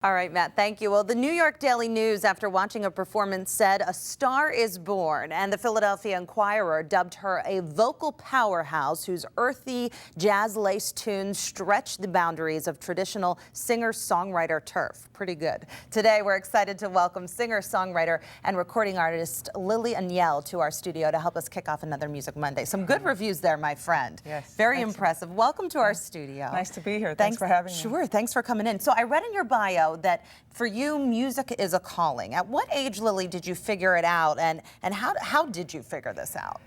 All right, Matt, thank you. Well, the New York Daily News, after watching a performance, said a star is born, and the Philadelphia Inquirer dubbed her a vocal powerhouse whose earthy, jazz-laced tunes stretch the boundaries of traditional singer-songwriter turf. Pretty good. Today, we're excited to welcome singer-songwriter and recording artist Lili Anel to our studio to help us kick off another Music Monday. Some good reviews there, my friend. Yes. Very impressive. Welcome to our studio. Nice to be here. Thanks for having me. Sure. Thanks for coming in. So I read in your bio that for you, music is a calling. At what age, Lili, did you figure it out, and how did you figure this out?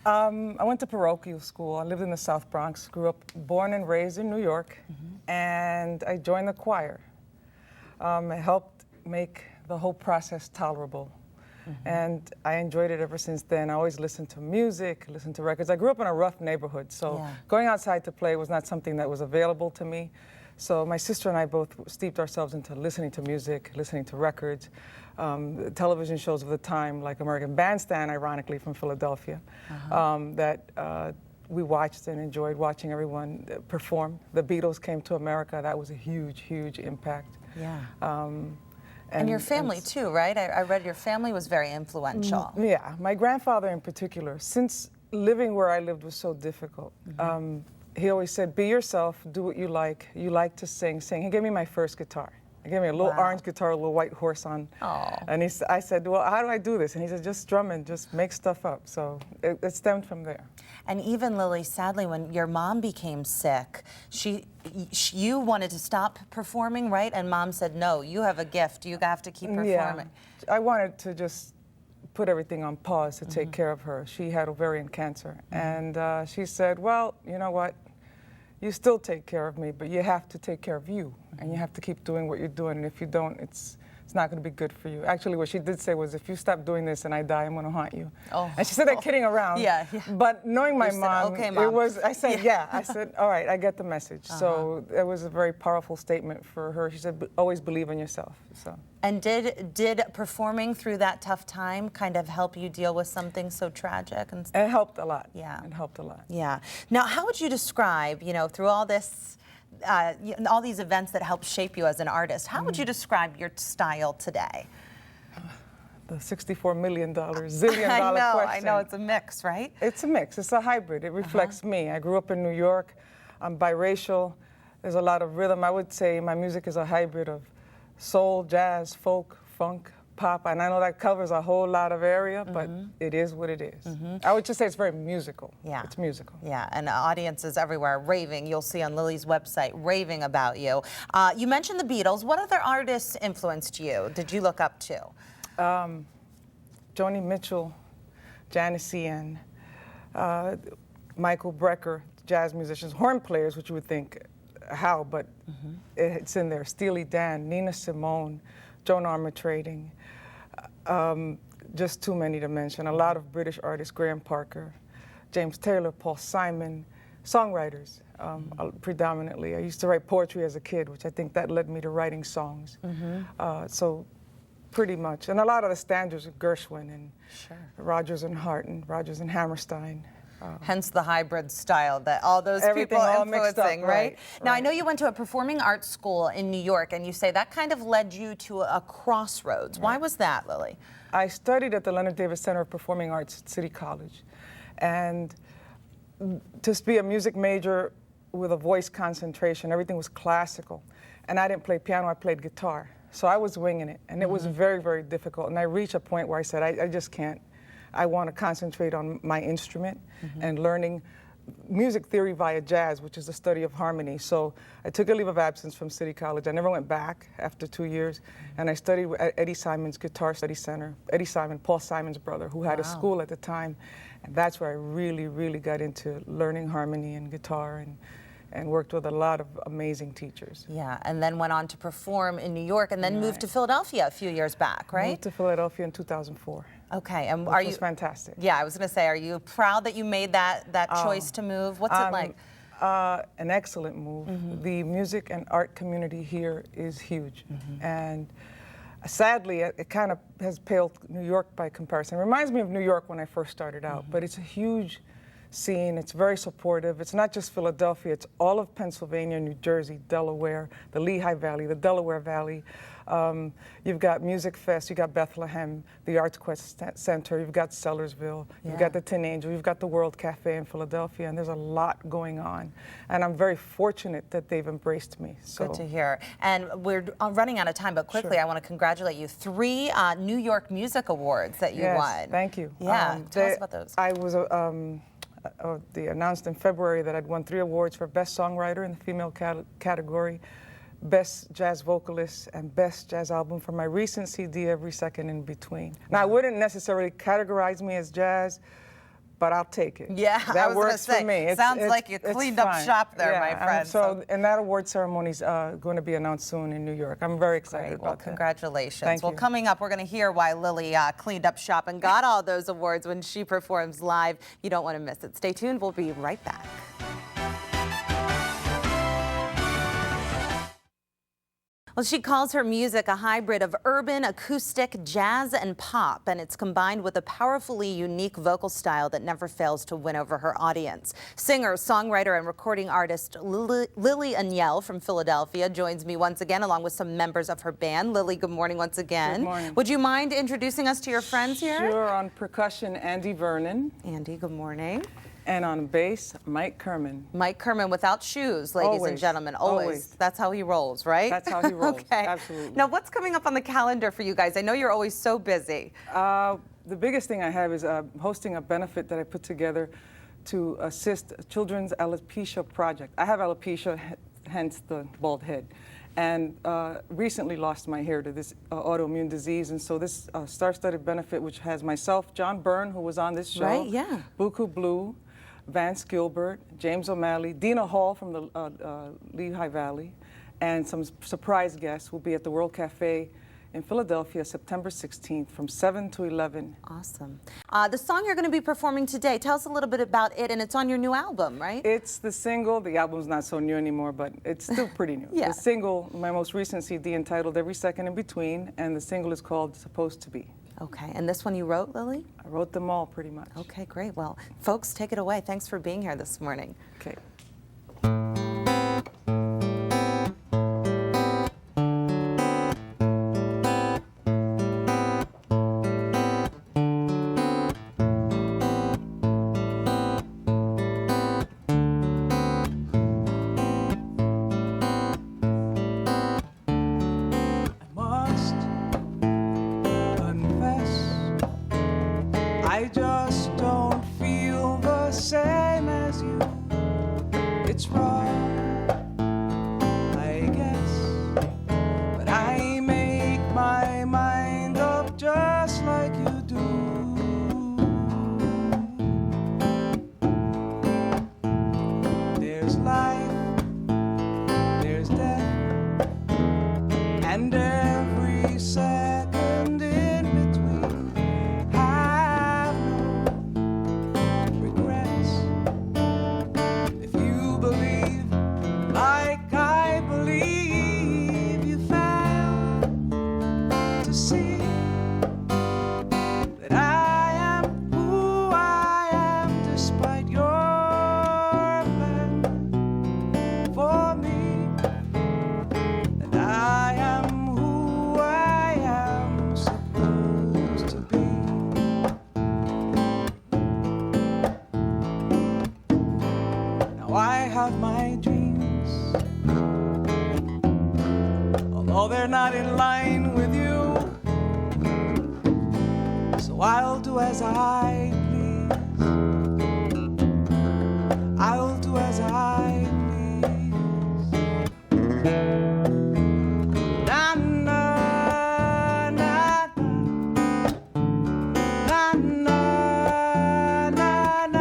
I went to parochial school. I lived in the South Bronx, born and raised in New York, and I joined the choir. It helped make the whole process tolerable, and I enjoyed it ever since then. I always listened to music, listened to records. I grew up in a rough neighborhood, so going outside to play was not something that was available to me. So my sister and I both steeped ourselves into listening to music, listening to records, television shows of the time, like American Bandstand, ironically, from Philadelphia, that we watched and enjoyed watching everyone perform. The Beatles came to America. That was a huge, huge impact. Yeah. And your family, too, right? I read your family was very influential. Yeah. My grandfather in particular, since living where I lived was so difficult, he always said, be yourself, do what you like. You like to sing, sing. He gave me my first guitar. He gave me a little orange guitar, a little white horse on. And I said, well, how do I do this? And he said, just drum and just make stuff up. So it stemmed from there. And even, Lili, sadly, when your mom became sick, you wanted to stop performing, right? And Mom said, no, you have a gift. You have to keep performing. Yeah. I wanted to just put everything on pause to take care of her. She had ovarian cancer. And she said, well, you know what? You still take care of me, but you have to take care of you. And you have to keep doing what you're doing. And if you don't, it's not going to be good for you. Actually, what she did say was, if you stop doing this and I die, I'm going to haunt you. And she said that kidding around. Yeah. But knowing my mom, okay, Mom, it was, I said, I said, all right, I get the message. So it was a very powerful statement for her. She said, always believe in yourself. So. And did performing through that tough time kind of help you deal with something so tragic? And it helped a lot. Yeah. It helped a lot. Yeah. Now, how would you describe, through all this, all these events that helped shape you as an artist, how would you describe your style today? The $64 million, zillion-dollar question. I know, it's a mix, right? It's a mix. It's a hybrid. It reflects me. I grew up in New York. I'm biracial. There's a lot of rhythm. I would say my music is a hybrid of soul, jazz, folk, funk, pop, and I know that covers a whole lot of area, but it is what it is. I would just say it's very musical. Yeah. It's musical. Yeah, and audiences everywhere raving. You'll see on Lili's website raving about you. You mentioned the Beatles. What other artists influenced you? Did you look up to? Joni Mitchell, Janis Ian, Michael Brecker, jazz musicians, horn players, which you would think, how, but it's in there. Steely Dan, Nina Simone, Joan Armatrading, just too many to mention. A lot of British artists, Graham Parker, James Taylor, Paul Simon, songwriters predominantly. I used to write poetry as a kid, which I think that led me to writing songs. So pretty much. And a lot of the standards of Gershwin and Rodgers and Hart and Rodgers and Hammerstein. Hence the hybrid style that all those people influencing, right? Now, I know you went to a performing arts school in New York, and you say that kind of led you to a crossroads. Why was that, Lili? I studied at the Leonard Davis Center of Performing Arts at City College. And to be a music major with a voice concentration, everything was classical. And I didn't play piano, I played guitar. So I was winging it, and it was very, very difficult. And I reached a point where I said, I just can't. I want to concentrate on my instrument and learning music theory via jazz, which is the study of harmony. So I took a leave of absence from City College. I never went back after 2 years. And I studied at Eddie Simon's Guitar Study Center. Eddie Simon, Paul Simon's brother, who had a school at the time. And that's where I really, really got into learning harmony and guitar and worked with a lot of amazing teachers. Yeah, and then went on to perform in New York and then moved to Philadelphia a few years back, right? Moved to Philadelphia in 2004. Okay, and which was fantastic. Yeah, I was going to say, are you proud that you made that choice to move? What's it like? An excellent move. The music and art community here is huge, and sadly, it kind of has paled New York by comparison. It reminds me of New York when I first started out, but it's a huge scene. It's very supportive. It's not just Philadelphia, it's all of Pennsylvania, New Jersey, Delaware, the Lehigh Valley, the Delaware Valley. You've got Music Fest, you've got Bethlehem, the Arts Quest Center, you've got Sellersville, you've got the Tin Angel, you've got the World Cafe in Philadelphia, and there's a lot going on. And I'm very fortunate that they've embraced me. So. Good to hear. And we're running out of time, but quickly, I want to congratulate you. 3 New York Music Awards that you won. Thank you. Yeah, tell us about those. I was they announced in February that I'd won 3 awards for Best Songwriter in the female category, Best Jazz Vocalist, and Best Jazz Album for my recent CD, Every Second in Between. Now, I wouldn't necessarily categorize me as jazz, but I'll take it. Yeah, that works for me. Sounds like you cleaned up shop there, my friend. And that award ceremony is going to be announced soon in New York. I'm very excited about that. Congratulations. Thank you. Coming up, we're going to hear why Lili cleaned up shop and got all those awards when she performs live. You don't want to miss it. Stay tuned. We'll be right back. Well, she calls her music a hybrid of urban, acoustic, jazz, and pop, and it's combined with a powerfully unique vocal style that never fails to win over her audience. Singer, songwriter, and recording artist Lili Anel from Philadelphia joins me once again, along with some members of her band. Lili, good morning once again. Good morning. Would you mind introducing us to your friends here? Sure. On percussion, Andy Vernon. Andy, good morning. And on bass, Mike Kurman. Mike Kurman without shoes, ladies and gentlemen. Always. That's how he rolls, right? That's how he rolls. Okay. Absolutely. Now, what's coming up on the calendar for you guys? I know you're always so busy. The biggest thing I have is hosting a benefit that I put together to assist Children's Alopecia Project. I have alopecia, hence the bald head, and recently lost my hair to this autoimmune disease. And so this star-studded benefit, which has myself, John Byrne, who was on this show, right? Yeah. Buku Blue, Vance Gilbert, James O'Malley, Dina Hall from the Lehigh Valley, and some surprise guests will be at the World Cafe in Philadelphia, September 16th from 7 to 11. Awesome. The song you're going to be performing today, tell us a little bit about it, and it's on your new album, right? It's the single. The album's not so new anymore, but it's still pretty new. Yeah. The single, my most recent CD, entitled Every Second in Between, and the single is called Supposed to Be. Okay, and this one you wrote, Lili? I wrote them all, pretty much. Okay, great. Well, folks, take it away. Thanks for being here this morning. Okay. I just don't feel the same as you. It's wrong, I guess, but I make my mind up just like you do. There's life, there's death, and every second in between. Have no regrets. If you believe like I believe, you fail to see that I am who I am despite your plan for me, and I am who I am supposed to be. Now I have my dreams, although they're not in line with you, so I'll do as I please. I'll do as I please. Na na na na na na na na na na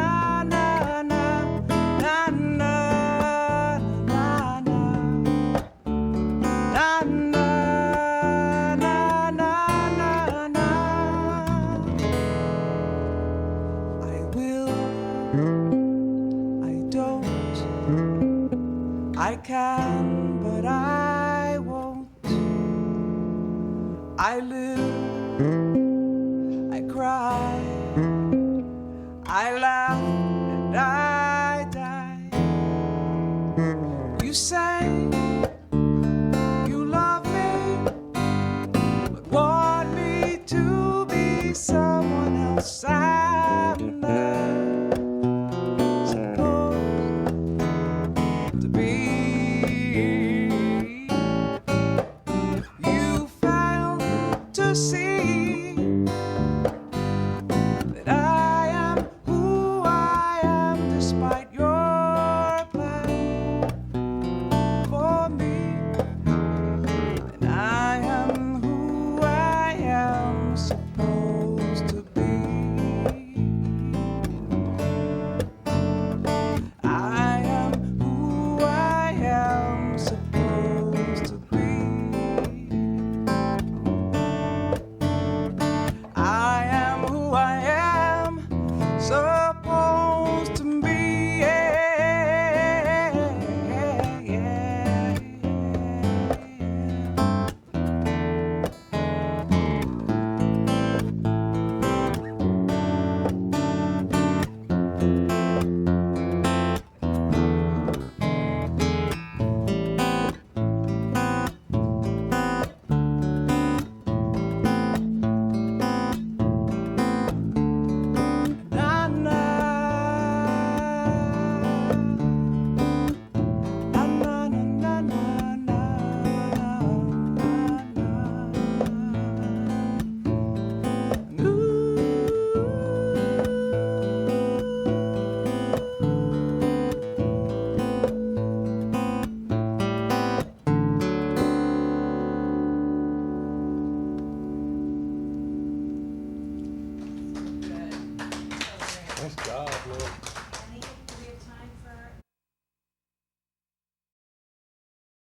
na na na na. I will, I don't, I can, but I won't. I live, I cry, I laugh, and someone else I'm not supposed to be. You failed to see